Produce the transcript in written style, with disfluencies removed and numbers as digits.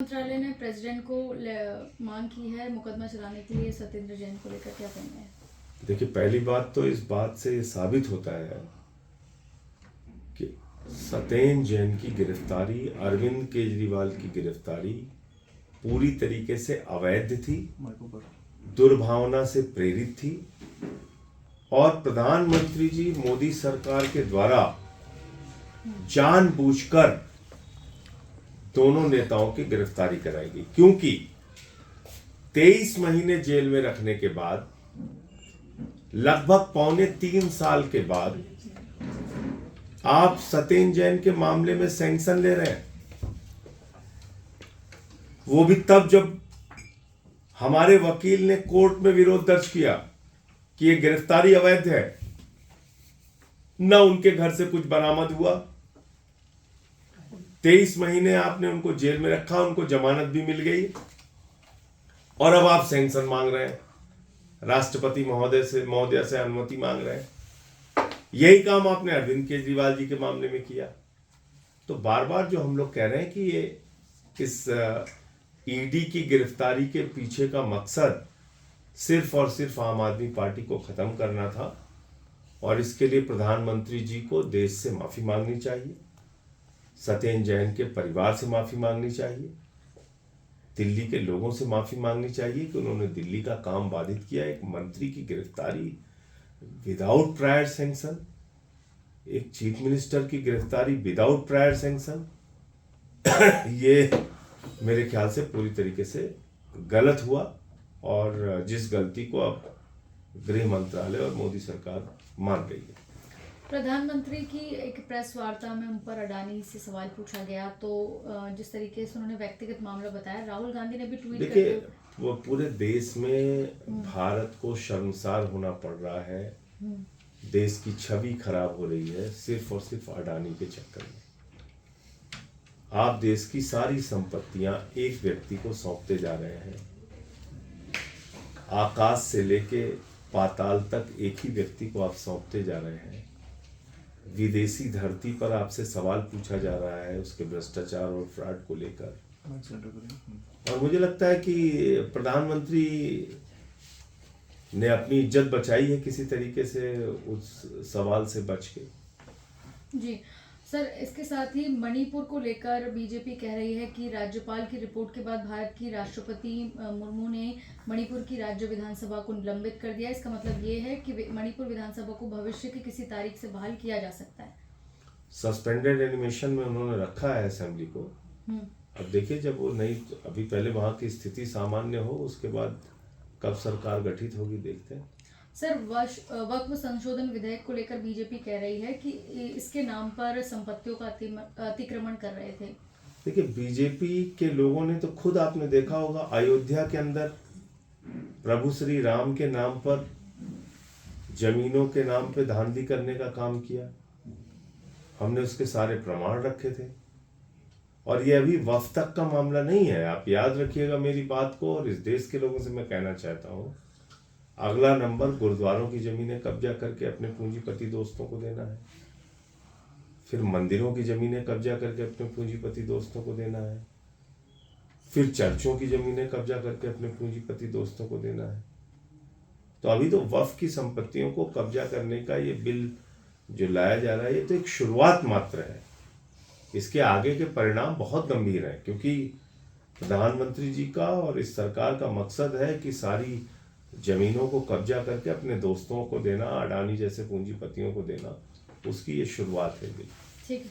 मंत्रालय ने प्रेसिडेंट को मांग की है मुकदमा चलाने के लिए सत्येंद्र जैन को लेकर, क्या कहना है? देखिए, पहली बात तो इस बात से ये साबित होता है कि सत्येंद्र जैन की गिरफ्तारी, अरविंद केजरीवाल की गिरफ्तारी पूरी तरीके से अवैध थी, दुर्भावना से प्रेरित थी और प्रधानमंत्री जी मोदी सरकार के द्वारा जानबूझकर दोनों नेताओं की गिरफ्तारी कराई गई, क्योंकि 23 महीने जेल में रखने के बाद, लगभग 3.25 साल के बाद आप सत्येंद्र जैन के मामले में सैंक्शन ले रहे हैं। वो भी तब जब हमारे वकील ने कोर्ट में विरोध दर्ज किया कि ये गिरफ्तारी अवैध है। न उनके घर से कुछ बरामद हुआ, 23 महीने आपने उनको जेल में रखा, उनको जमानत भी मिल गई और अब आप सैंक्शन मांग रहे हैं, राष्ट्रपति महोदय से अनुमति मांग रहे हैं। यही काम आपने अरविंद केजरीवाल जी के मामले में किया। तो बार बार जो हम लोग कह रहे हैं कि ये इस ईडी की गिरफ्तारी के पीछे का मकसद सिर्फ और सिर्फ आम आदमी पार्टी को खत्म करना था और इसके लिए प्रधानमंत्री जी को देश से माफी मांगनी चाहिए, सत्येंद्र जैन के परिवार से माफी मांगनी चाहिए, दिल्ली के लोगों से माफी मांगनी चाहिए कि उन्होंने दिल्ली का काम बाधित किया। एक मंत्री की गिरफ्तारी विदाउट प्रायर सैंक्शन, एक चीफ मिनिस्टर की गिरफ्तारी विदाउट प्रायर सैंक्शन, ये मेरे ख्याल से पूरी तरीके से गलत हुआ और जिस गलती को अब गृह मंत्रालय और मोदी सरकार मान गई है। प्रधानमंत्री की एक प्रेस वार्ता में उन पर अडानी से सवाल पूछा गया, तो जिस तरीके से उन्होंने व्यक्तिगत मामला बताया, राहुल गांधी ने भी ट्वीट देखिए, वो पूरे देश में भारत को शर्मसार होना पड़ रहा है, देश की छवि खराब हो रही है सिर्फ और सिर्फ अडानी के चक्कर में। आप देश की सारी संपत्तियां एक व्यक्ति को सौंपते जा रहे हैं, आकाश से लेके पाताल तक एक ही व्यक्ति को आप सौंपते जा रहे हैं। विदेशी धरती पर आपसे सवाल पूछा जा रहा है उसके भ्रष्टाचार और फ्रॉड को लेकर, और मुझे लगता है कि प्रधानमंत्री ने अपनी इज्जत बचाई है किसी तरीके से उस सवाल से बच के। जी सर, इसके साथ ही मणिपुर को लेकर बीजेपी कह रही है कि राज्यपाल की रिपोर्ट के बाद भारत की राष्ट्रपति मुर्मू ने मणिपुर की राज्य विधानसभा को निलंबित कर दिया। इसका मतलब ये है कि मणिपुर विधानसभा को भविष्य की किसी तारीख से बहाल किया जा सकता है। सस्पेंडेड एनिमेशन में उन्होंने रखा है असेंबली को। अब देखिए, जब वो नई, अभी पहले वहां की स्थिति सामान्य हो, उसके बाद कब सरकार गठित होगी देखते हैं। सर, वक्फ संशोधन विधेयक को लेकर बीजेपी कह रही है कि इसके नाम पर संपत्तियों का अतिक्रमण कर रहे थे। देखिए, बीजेपी के लोगों ने तो खुद, आपने देखा होगा, अयोध्या के अंदर प्रभु श्री राम के नाम पर, जमीनों के नाम पे धांधली करने का काम किया। हमने उसके सारे प्रमाण रखे थे और ये अभी वक्फ तक का मामला नहीं है। आप याद रखिएगा मेरी बात को, और इस देश के लोगों से मैं कहना चाहता हूँ, अगला नंबर गुरुद्वारों की जमीनें कब्जा करके अपने पूंजीपति दोस्तों को देना है, फिर मंदिरों की जमीनें कब्जा करके अपने पूंजीपति दोस्तों को देना है, फिर चर्चों की जमीनें कब्जा करके अपने पूंजीपति दोस्तों को देना है। तो अभी तो वक्फ की संपत्तियों को कब्जा करने का ये बिल जो लाया जा रहा है, ये तो एक शुरुआत मात्र है। इसके आगे के परिणाम बहुत गंभीर हैं, क्योंकि प्रधानमंत्री जी का और इस सरकार का मकसद है कि सारी जमीनों को कब्जा करके अपने दोस्तों को देना, अडानी जैसे पूंजीपतियों को देना। उसकी ये शुरुआत है। ठीक है।